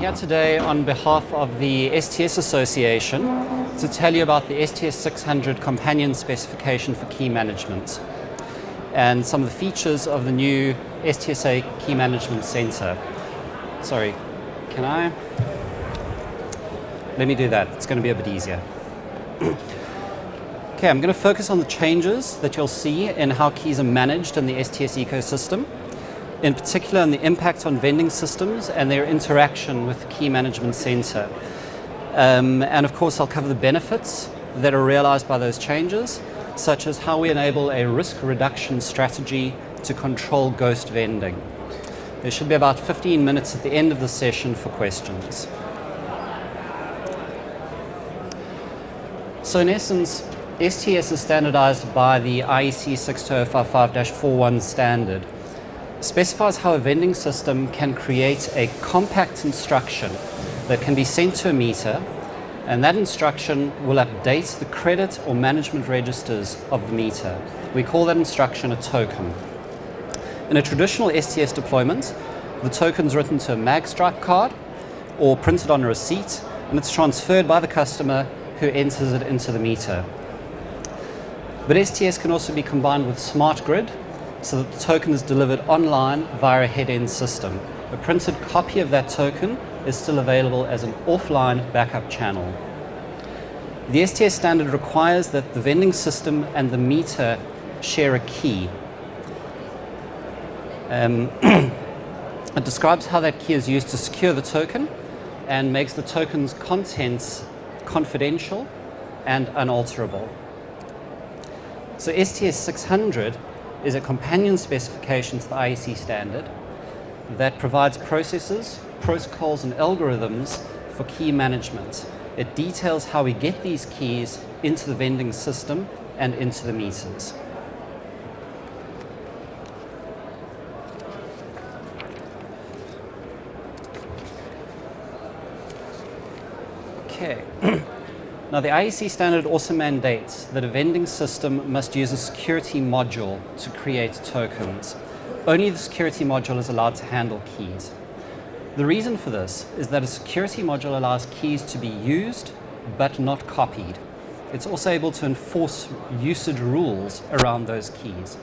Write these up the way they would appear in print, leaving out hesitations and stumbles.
here today on behalf of the STS Association to tell you about the STS600 companion specification for key management and some of the features of the new STSA Key Management Center. Sorry, can I? Let me do that. It's going to be a bit easier. Okay, I'm going to focus on the changes that you'll see in how keys are managed in the STS ecosystem, in particular on the impact on vending systems and their interaction with the Key Management Center. And of course, I'll cover the benefits that are realized by those changes, such as how we enable a risk reduction strategy to control ghost vending. There should be about 15 minutes at the end of the session for questions. So in essence, STS is standardized by the IEC 62055-41 standard. It specifies how a vending system can create a compact instruction that can be sent to a meter, and that instruction will update the credit or management registers of the meter. We call that instruction a token. In a traditional STS deployment, the token is written to a magstripe card or printed on a receipt, and it's transferred by the customer who enters it into the meter. But STS can also be combined with smart grid so that the token is delivered online via a head-end system. A printed copy of that token is still available as an offline backup channel. The STS standard requires that the vending system and the meter share a key. It describes how that key is used to secure the token and makes the token's contents confidential and unalterable. So STS600 is a companion specification to the IEC standard that provides processes, protocols, and algorithms for key management. It details how we get these keys into the vending system and into the meters. Okay. Now, the IEC standard also mandates that a vending system must use a security module to create tokens. Only the security module is allowed to handle keys. The reason for this is that a security module allows keys to be used but not copied. It's also able to enforce usage rules around those keys.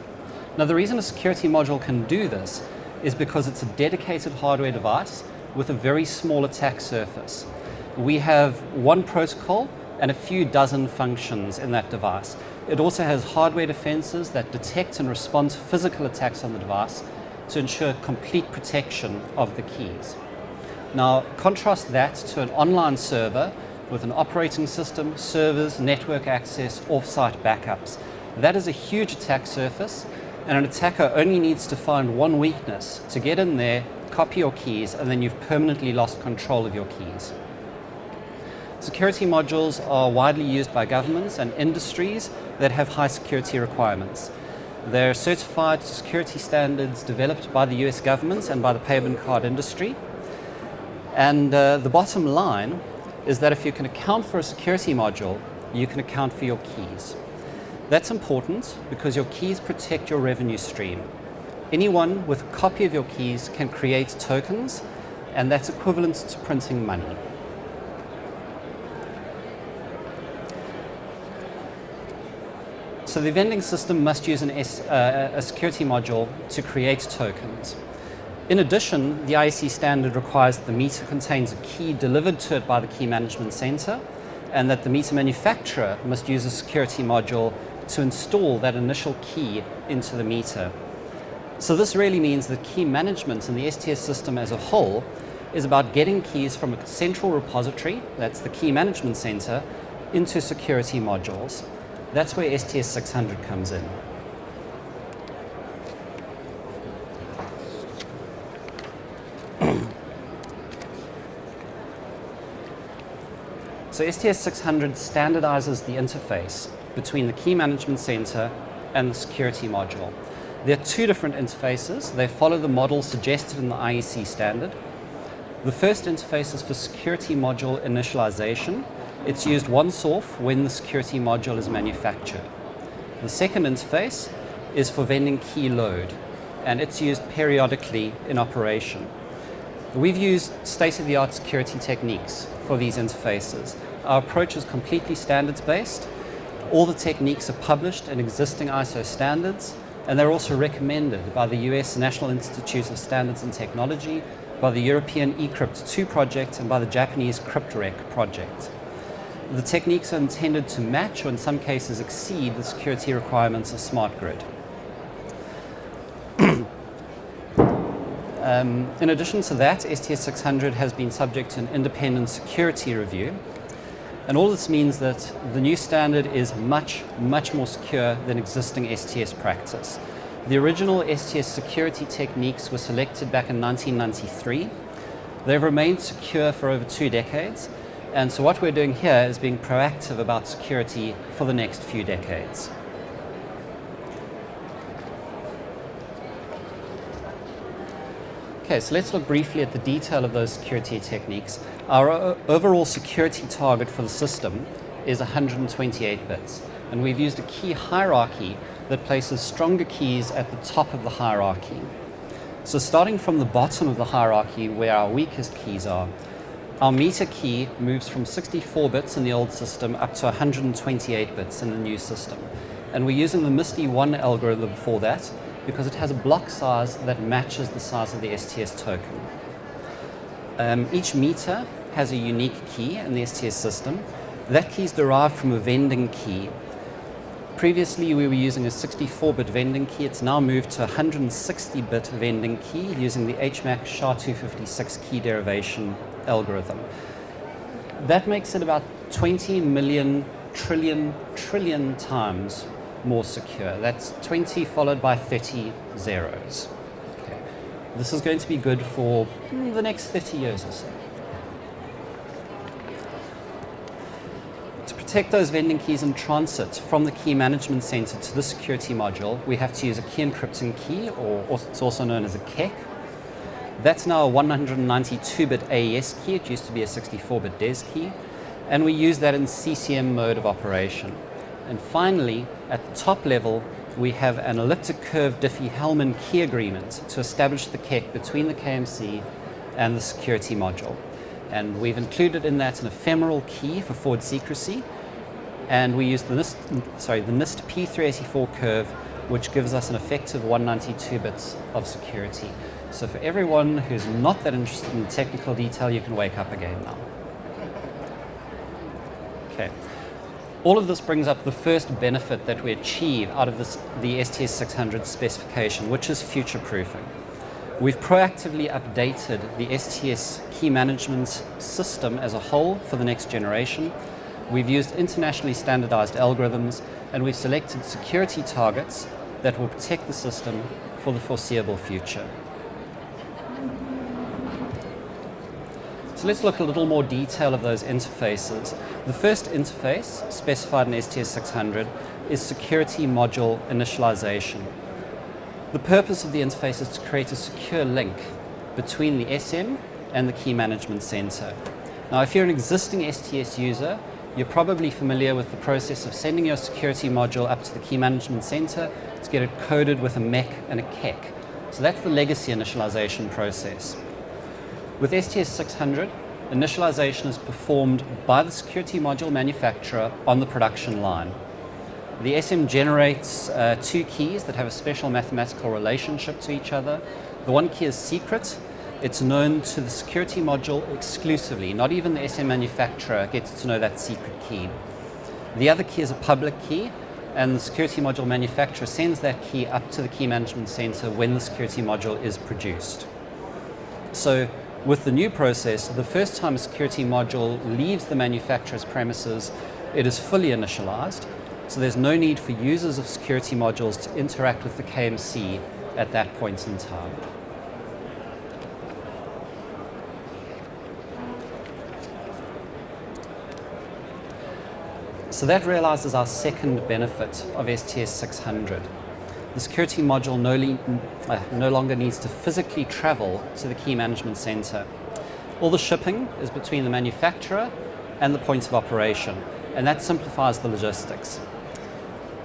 Now, the reason a security module can do this is because it's a dedicated hardware device with a very small attack surface. We have one protocol and a few dozen functions in that device. It also has hardware defenses that detect and respond to physical attacks on the device to ensure complete protection of the keys. Now, contrast that to an online server with an operating system, servers, network access, off-site backups. That is a huge attack surface, and an attacker only needs to find one weakness to get in there, copy your keys, and then you've permanently lost control of your keys. Security modules are widely used by governments and industries that have high security requirements. They're certified to security standards developed by the US government and by the payment card industry. And the bottom line is that if you can account for a security module, you can account for your keys. That's important because your keys protect your revenue stream. Anyone with a copy of your keys can create tokens, and that's equivalent to printing money. So the vending system must use a security module to create tokens. In addition, the IEC standard requires that the meter contains a key delivered to it by the Key Management Center, and that the meter manufacturer must use a security module to install that initial key into the meter. So this really means that key management in the STS system as a whole is about getting keys from a central repository, that's the Key Management Center, into security modules. That's where STS600 comes in. So STS600 standardizes the interface between the Key Management Center and the security module. There are two different interfaces. They follow the model suggested in the IEC standard. The first interface is for security module initialization. It's used once off when the security module is manufactured. The second interface is for vending key load, and it's used periodically in operation. We've used state-of-the-art security techniques for these interfaces. Our approach is completely standards-based. All the techniques are published in existing ISO standards, and they're also recommended by the US National Institute of Standards and Technology, by the European eCrypt 2 project, and by the Japanese CryptRec project. The techniques are intended to match, or in some cases exceed, the security requirements of smart grid. In addition to that, STS600 has been subject to an independent security review. And all this means that the new standard is much, much more secure than existing STS practice. The original STS security techniques were selected back in 1993. They've remained secure for over 2 decades. And so what we're doing here is being proactive about security for the next few decades. Okay, so let's look briefly at the detail of those security techniques. Our overall security target for the system is 128 bits, and we've used a key hierarchy that places stronger keys at the top of the hierarchy. So starting from the bottom of the hierarchy, where our weakest keys are, our meter key moves from 64 bits in the old system up to 128 bits in the new system. And we're using the MISTI 1 algorithm for that, because it has a block size that matches the size of the STS token. Each meter has a unique key in the STS system. That key is derived from a vending key. Previously, we were using a 64-bit vending key. It's now moved to a 160-bit vending key using the HMAC SHA-256 key derivation algorithm. That makes it about 20 million trillion times more secure. That's 20 followed by 30 zeros. Okay. This is going to be good for the next 30 years or so. To protect those vending keys in transit from the key management center to the security module, we have to use a key encrypting key, or it's also known as a KEK. That's now a 192-bit AES key. It used to be a 64-bit DES key. And we use that in CCM mode of operation. And finally, at the top level, we have an elliptic curve Diffie-Hellman key agreement to establish the KEK between the KMC and the security module. And we've included in that an ephemeral key for forward secrecy. And we use the NIST P384 curve, which gives us an effective 192 bits of security. So for everyone who's not that interested in the technical detail, you can wake up again now. Okay. All of this brings up the first benefit that we achieve out of the STS600 specification, which is future-proofing. We've proactively updated the STS key management system as a whole for the next generation. We've used internationally standardized algorithms, and we've selected security targets that will protect the system for the foreseeable future. So let's look at a little more detail of those interfaces. The first interface specified in STS600 is security module initialization. The purpose of the interface is to create a secure link between the SM and the key management center. Now, if you're an existing STS user, you're probably familiar with the process of sending your security module up to the key management center to get it coded with a MEC and a KEK. So that's the legacy initialization process. With STS600, initialization is performed by the security module manufacturer on the production line. The SM generates 2 keys that have a special mathematical relationship to each other. The one key is secret. It's known to the security module exclusively. Not even the SM manufacturer gets to know that secret key. The other key is a public key, and the security module manufacturer sends that key up to the key management center when the security module is produced. So with the new process, the first time a security module leaves the manufacturer's premises, it is fully initialized. So there's no need for users of security modules to interact with the KMC at that point in time. So that realizes our second benefit of STS600. The security module no longer needs to physically travel to the key management center. All the shipping is between the manufacturer and the points of operation, and that simplifies the logistics.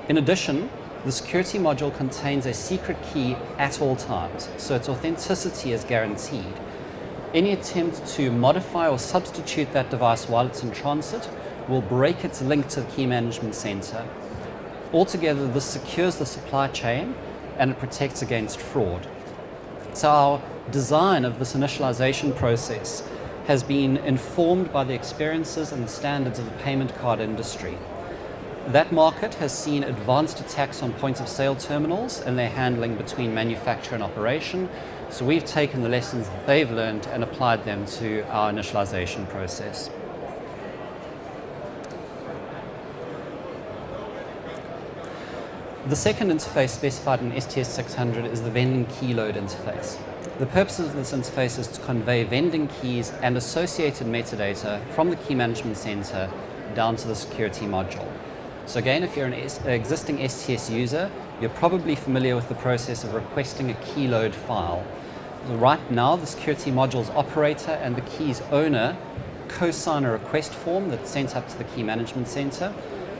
In addition, the security module contains a secret key at all times, so its authenticity is guaranteed. Any attempt to modify or substitute that device while it's in transit will break its link to the key management center. Altogether, this secures the supply chain and it protects against fraud. So our design of this initialization process has been informed by the experiences and the standards of the payment card industry. That market has seen advanced attacks on point of sale terminals and their handling between manufacture and operation. So we've taken the lessons that they've learned and applied them to our initialization process. The second interface specified in STS600 is the vending key load interface. The purpose of this interface is to convey vending keys and associated metadata from the key management center down to the security module. So again, if you're an existing STS user, you're probably familiar with the process of requesting a key load file. Right now, the security module's operator and the key's owner co-sign a request form that's sent up to the key management center,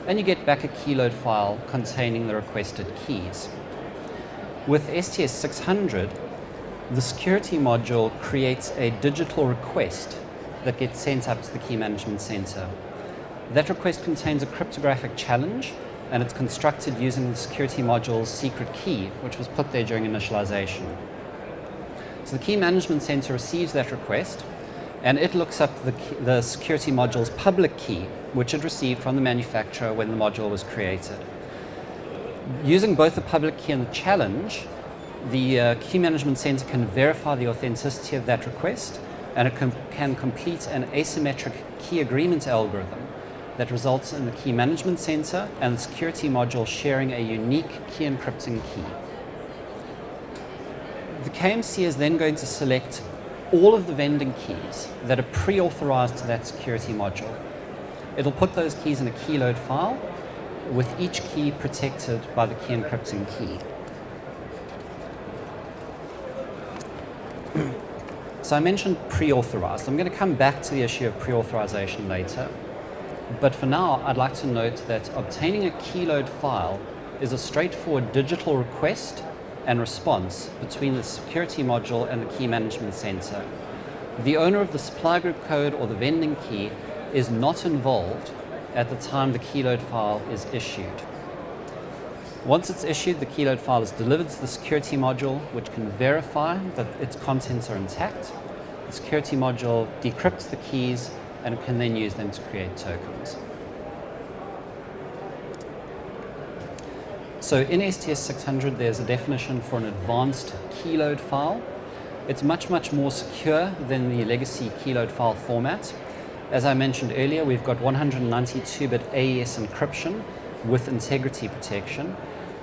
and you get back a key load file containing the requested keys. With STS600, the security module creates a digital request that gets sent up to the key management center. That request contains a cryptographic challenge, and it's constructed using the security module's secret key, which was put there during initialization. So the key management center receives that request, and it looks up the security module's public key, which it received from the manufacturer when the module was created. Using both the public key and the challenge, the key management center can verify the authenticity of that request, and it can complete an asymmetric key agreement algorithm that results in the key management center and the security module sharing a unique key encrypting key. The KMC is then going to select all of the vending keys that are pre-authorized to that security module. It'll put those keys in a key load file, with each key protected by the key encrypting key. So I mentioned pre-authorized. I'm going to come back to the issue of pre-authorization later. But for now, I'd like to note that obtaining a key load file is a straightforward digital request and response between the security module and the key management center. The owner of the supply group code or the vending key is not involved at the time the key load file is issued. Once it's issued, the key load file is delivered to the security module, which can verify that its contents are intact. The security module decrypts the keys and can then use them to create tokens. So in STS600, there's a definition for an advanced key load file. It's much, much more secure than the legacy key load file format. As I mentioned earlier, we've got 192-bit AES encryption with integrity protection,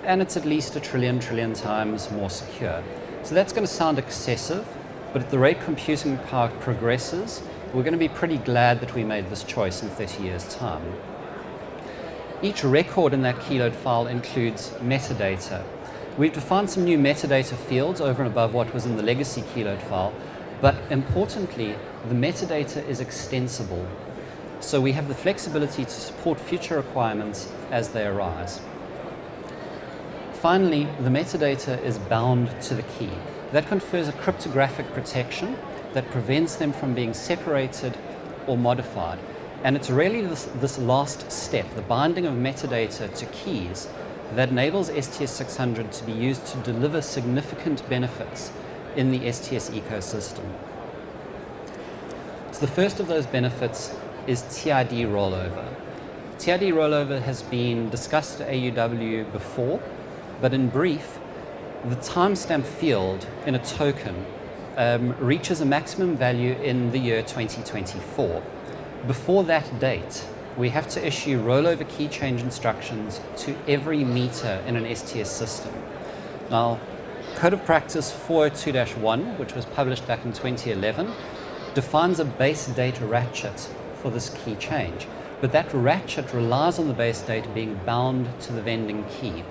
and it's at least a trillion times more secure. So that's going to sound excessive, but at the rate computing power progresses, we're going to be pretty glad that we made this choice in 30 years' time. Each record in that key load file includes metadata. We've defined some new metadata fields over and above what was in the legacy key load file, but importantly, the metadata is extensible. So we have the flexibility to support future requirements as they arise. Finally, the metadata is bound to the key. That confers a cryptographic protection that prevents them from being separated or modified. And it's really this last step, the binding of metadata to keys, that enables STS600 to be used to deliver significant benefits in the STS ecosystem. So the first of those benefits is TID rollover. TID rollover has been discussed at AUW before, but in brief, the timestamp field in a token reaches a maximum value in the year 2024. Before that date, we have to issue rollover key change instructions to every meter in an STS system. Now, Code of Practice 402-1, which was published back in 2011, defines a base date ratchet for this key change, but that ratchet relies on the base date being bound to the vending key.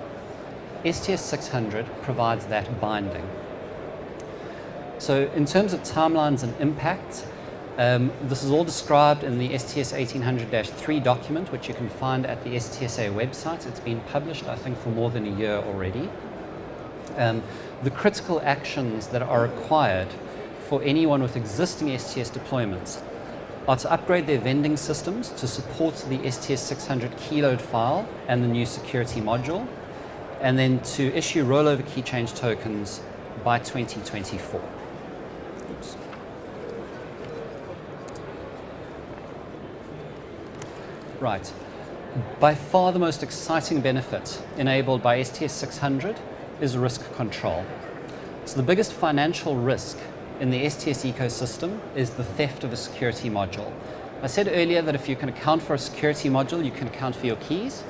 STS600 provides that binding. So in terms of timelines and impact, this is all described in the STS1800-3 document, which you can find at the STSA website. It's been published, I think, for more than a year already. The critical actions that are required for anyone with existing STS deployments are to upgrade their vending systems to support the STS600 keyload file and the new security module, and then to issue rollover key change tokens by 2024. Oops. Right. By far the most exciting benefit enabled by STS600 is risk control. So the biggest financial risk in the STS ecosystem is the theft of a security module. I said earlier that if you can account for a security module, you can account for your keys.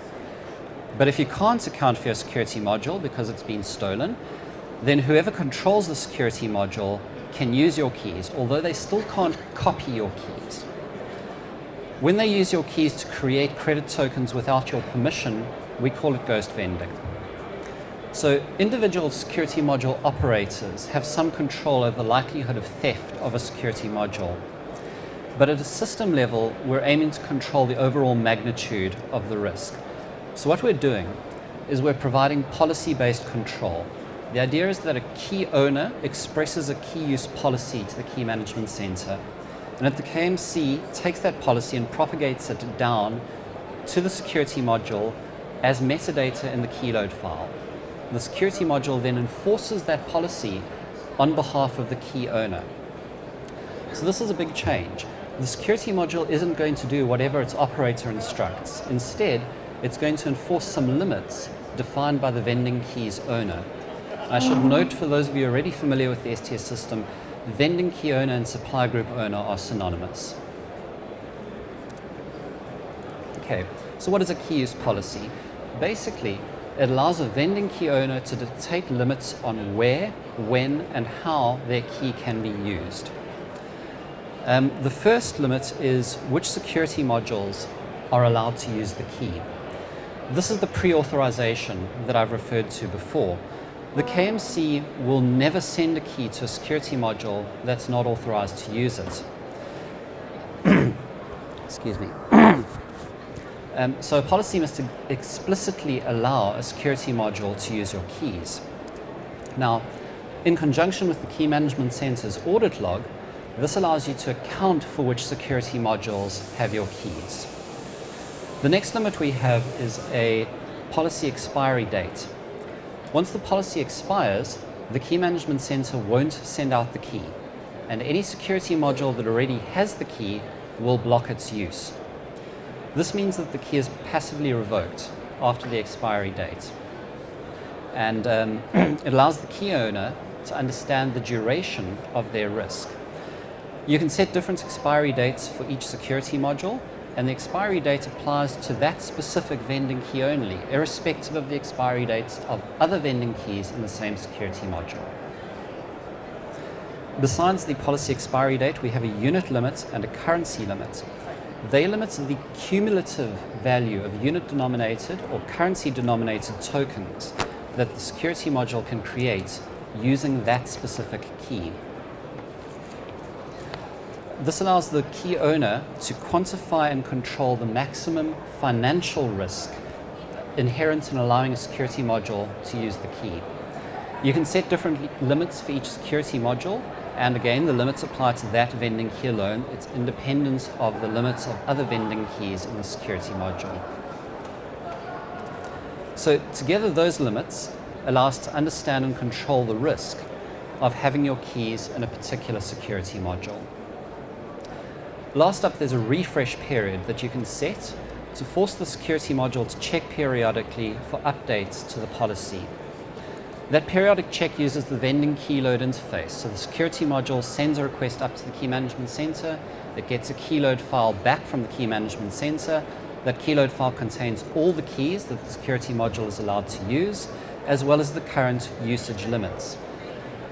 But if you can't account for your security module because it's been stolen, then whoever controls the security module can use your keys, although they still can't copy your keys. When they use your keys to create credit tokens without your permission, we call it ghost vending. So individual security module operators have some control over the likelihood of theft of a security module. But at a system level, we're aiming to control the overall magnitude of the risk. So what we're doing is we're providing policy-based control. The idea is that a key owner expresses a key use policy to the key management center, and that the KMC takes that policy and propagates it down to the security module as metadata in the keyload file. The security module then enforces that policy on behalf of the key owner. So this is a big change. The security module isn't going to do whatever its operator instructs. Instead, it's going to enforce some limits defined by the vending key's owner. I should note, for those of you already familiar with the STS system, vending key owner and supply group owner are synonymous. Okay, so what is a key use policy? Basically, it allows a vending key owner to dictate limits on where, when, and how their key can be used. The first limit is which security modules are allowed to use the key. This is the pre-authorization that I've referred to before. The KMC will never send a key to a security module that's not authorized to use it. Excuse me. So a policy must explicitly allow a security module to use your keys. Now, in conjunction with the Key Management Center's audit log, this allows you to account for which security modules have your keys. The next limit we have is a policy expiry date. Once the policy expires, the Key Management Center won't send out the key, and any security module that already has the key will block its use. This means that the key is passively revoked after the expiry date. And it allows the key owner to understand the duration of their risk. You can set different expiry dates for each security module, and the expiry date applies to that specific vending key only, irrespective of the expiry dates of other vending keys in the same security module. Besides the policy expiry date, we have a unit limit and a currency limit. They limit the cumulative value of unit-denominated or currency-denominated tokens that the security module can create using that specific key. This allows the key owner to quantify and control the maximum financial risk inherent in allowing a security module to use the key. You can set different limits for each security module, and again, the limits apply to that vending key alone. It's independent of the limits of other vending keys in the security module. So together, those limits allow us to understand and control the risk of having your keys in a particular security module. Last up, there's a refresh period that you can set to force the security module to check periodically for updates to the policy. That periodic check uses the vending key load interface. So the security module sends a request up to the Key Management Center. It gets a key load file back from the Key Management Center. That key load file contains all the keys that the security module is allowed to use, as well as the current usage limits.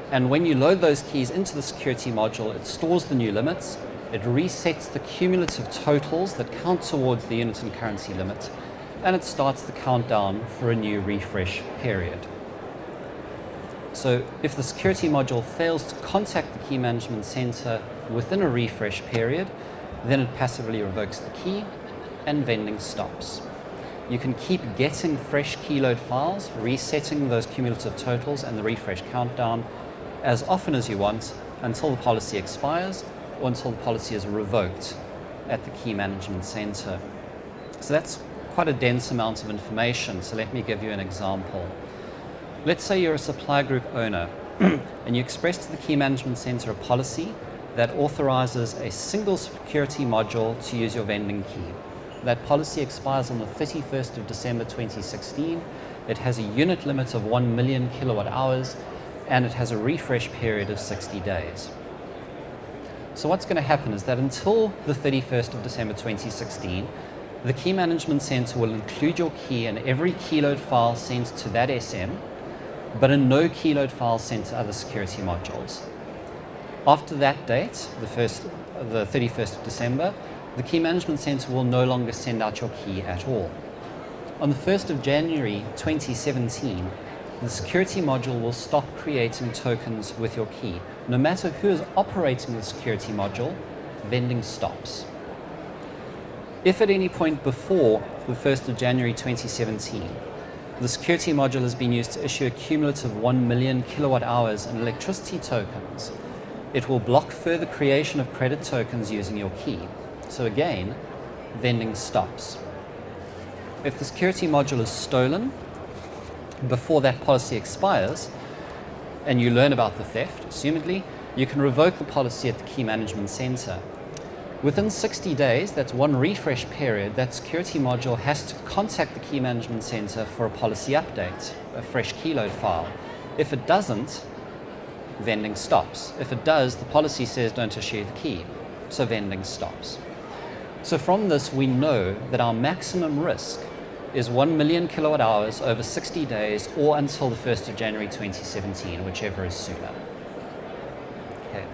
And when you load those keys into the security module, it stores the new limits. It resets the cumulative totals that count towards the unit and currency limit, and it starts the countdown for a new refresh period. So if the security module fails to contact the Key Management Center within a refresh period, then it passively revokes the key and vending stops. You can keep getting fresh key load files, resetting those cumulative totals and the refresh countdown as often as you want, until the policy expires or until the policy is revoked at the key management center. So that's quite a dense amount of information, so let me give you an example. Let's say you're a supply group owner and you express to the key management center a policy that authorizes a single security module to use your vending key. That policy expires on the 31st of December 2016. It has a unit limit of 1 million kilowatt hours and it has a refresh period of 60 days. So what's going to happen is that until the 31st of December 2016, the key management center will include your key in every keyload file sent to that SM, but in no keyload files sent to other security modules. After that date, the 31st of December, the key management center will no longer send out your key at all. On the 1st of January 2017, the security module will stop creating tokens with your key. No matter who is operating the security module, vending stops. If at any point before the 1st of January 2017, the security module has been used to issue a cumulative 1 million kilowatt hours in electricity tokens, it will block further creation of credit tokens using your key. So again, vending stops. If the security module is stolen before that policy expires, and you learn about the theft, assumedly, you can revoke the policy at the key management center. Within 60 days, that's one refresh period, that security module has to contact the key management center for a policy update, a fresh keyload file. If it doesn't, vending stops. If it does, the policy says don't issue the key, so vending stops. So from this, we know that our maximum risk is 1 million kilowatt hours over 60 days or until the 1st of January 2017, whichever is sooner. Okay.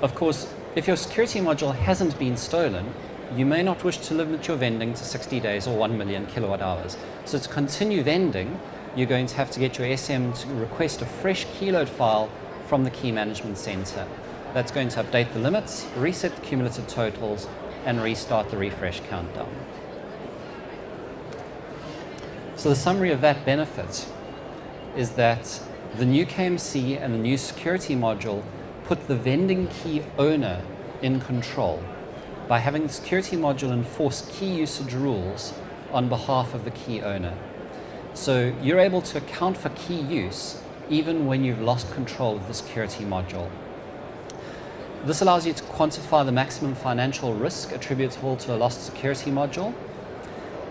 Of course, if your security module hasn't been stolen, you may not wish to limit your vending to 60 days or 1 million kilowatt hours. So to continue vending, you're going to have to get your SM to request a fresh keyload file from the key management center. That's going to update the limits, reset the cumulative totals, and restart the refresh countdown. So the summary of that benefit is that the new KMC and the new security module put the vending key owner in control by having the security module enforce key usage rules on behalf of the key owner. So you're able to account for key use even when you've lost control of the security module. This allows you to quantify the maximum financial risk attributable to a lost security module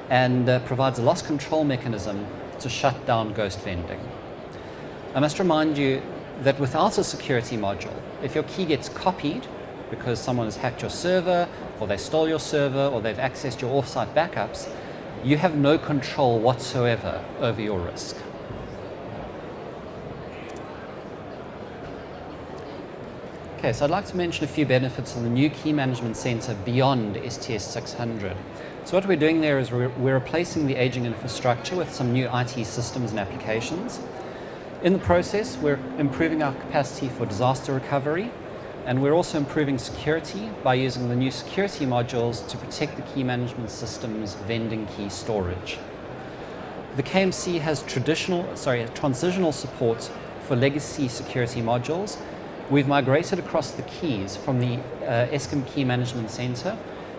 and provides a loss control mechanism to shut down ghost vending. I must remind you that without a security module, if your key gets copied because someone has hacked your server, or they stole your server, or they've accessed your offsite backups, you have no control whatsoever over your risk. Okay, so I'd like to mention a few benefits of the new key management center beyond STS600. So what we're doing there is we're replacing the aging infrastructure with some new IT systems and applications. In the process, we're improving our capacity for disaster recovery, and we're also improving security by using the new security modules to protect the key management system's vending key storage. The KMC has transitional support for legacy security modules. We've migrated across the keys from the ESCOM Key Management Center,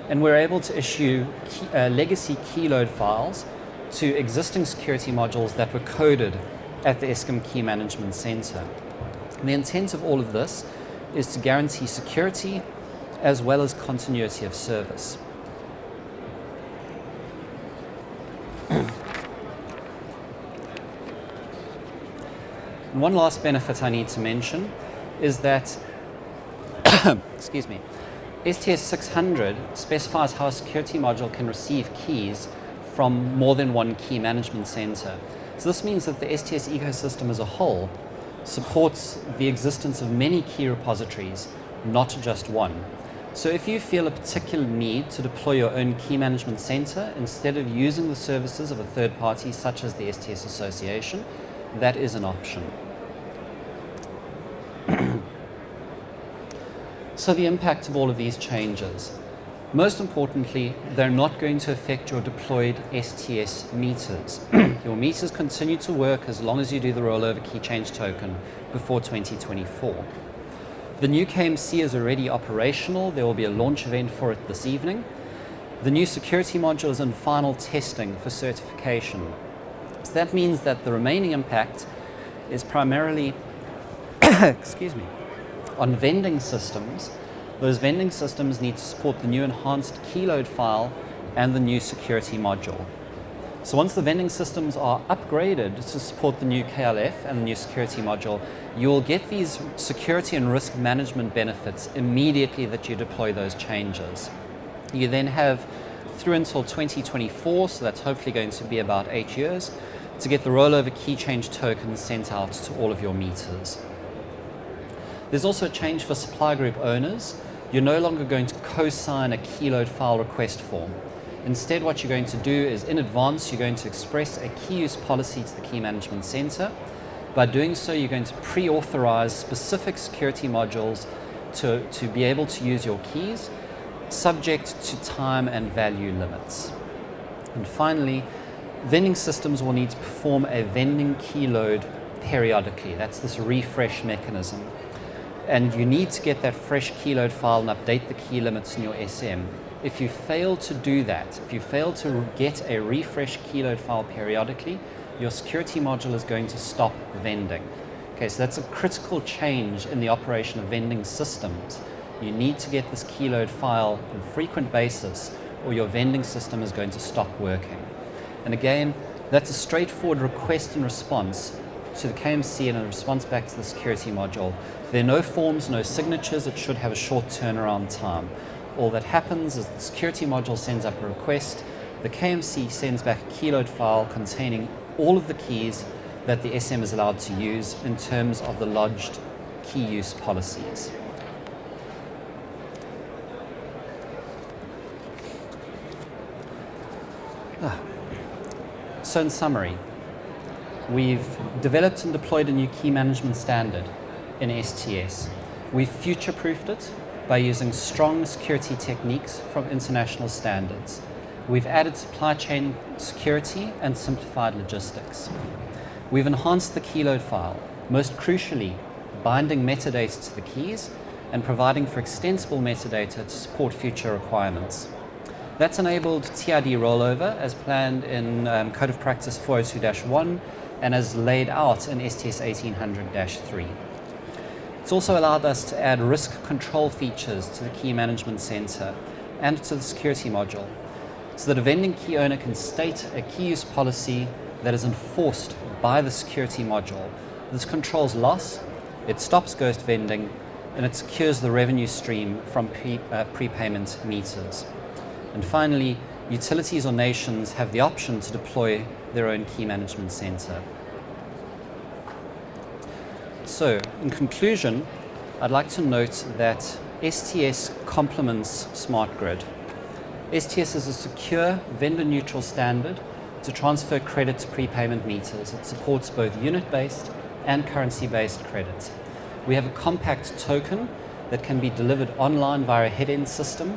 and we're able to issue legacy keyload files to existing security modules that were coded at the ESCOM Key Management Center. And the intent of all of this is to guarantee security as well as continuity of service. And one last benefit I need to mention is that excuse me, STS600 specifies how a security module can receive keys from more than one key management center. So this means that the STS ecosystem as a whole supports the existence of many key repositories, not just one. So if you feel a particular need to deploy your own key management center instead of using the services of a third party such as the STS Association, that is an option. So the impact of all of these changes. Most importantly, they're not going to affect your deployed STS meters. Your meters continue to work as long as you do the rollover key change token before 2024. The new KMC is already operational. There will be a launch event for it this evening. The new security module is in final testing for certification. So that means that the remaining impact is primarily excuse me, on vending systems. Those vending systems need to support the new enhanced keyload file and the new security module. So once the vending systems are upgraded to support the new KLF and the new security module, you will get these security and risk management benefits immediately that you deploy those changes. You then have through until 2024, so that's hopefully going to be about 8 years, to get the rollover key change tokens sent out to all of your meters. There's also a change for supply group owners. You're no longer going to co-sign a keyload file request form. Instead, what you're going to do is in advance, you're going to express a key use policy to the Key Management Center. By doing so, you're going to pre-authorize specific security modules to be able to use your keys, subject to time and value limits. And finally, vending systems will need to perform a vending key load periodically. That's this refresh mechanism. And you need to get that fresh keyload file and update the key limits in your SM. If you fail to do that, if you fail to get a refresh keyload file periodically, your security module is going to stop vending. Okay, so that's a critical change in the operation of vending systems. You need to get this keyload file on a frequent basis or your vending system is going to stop working. And again, that's a straightforward request and response to the KMC and a response back to the security module. There are no forms, no signatures. It should have a short turnaround time. All that happens is the security module sends up a request. The KMC sends back a keyload file containing all of the keys that the SM is allowed to use in terms of the lodged key use policies. So in summary, we've developed and deployed a new key management standard in STS. We've future-proofed it by using strong security techniques from international standards. We've added supply chain security and simplified logistics. We've enhanced the keyload file, most crucially, binding metadata to the keys and providing for extensible metadata to support future requirements. That's enabled TID rollover as planned in Code of Practice 402-1 and as laid out in STS 1800-3. It's also allowed us to add risk control features to the Key Management Center and to the security module so that a vending key owner can state a key use policy that is enforced by the security module. This controls loss, it stops ghost vending, and it secures the revenue stream from prepayment meters. And finally, utilities or nations have the option to deploy their own key management center. So, in conclusion, I'd like to note that STS complements Smart Grid. STS is a secure, vendor-neutral standard to transfer credit to prepayment meters. It supports both unit-based and currency-based credit. We have a compact token that can be delivered online via a head-end system,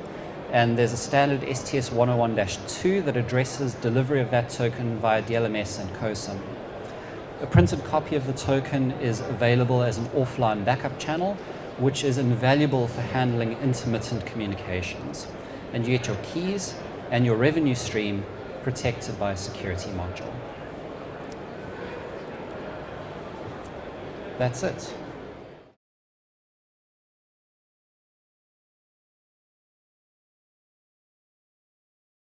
and there's a standard STS 101-2 that addresses delivery of that token via DLMS and COSIM. A printed copy of the token is available as an offline backup channel, which is invaluable for handling intermittent communications. And you get your keys and your revenue stream protected by a security module. That's it.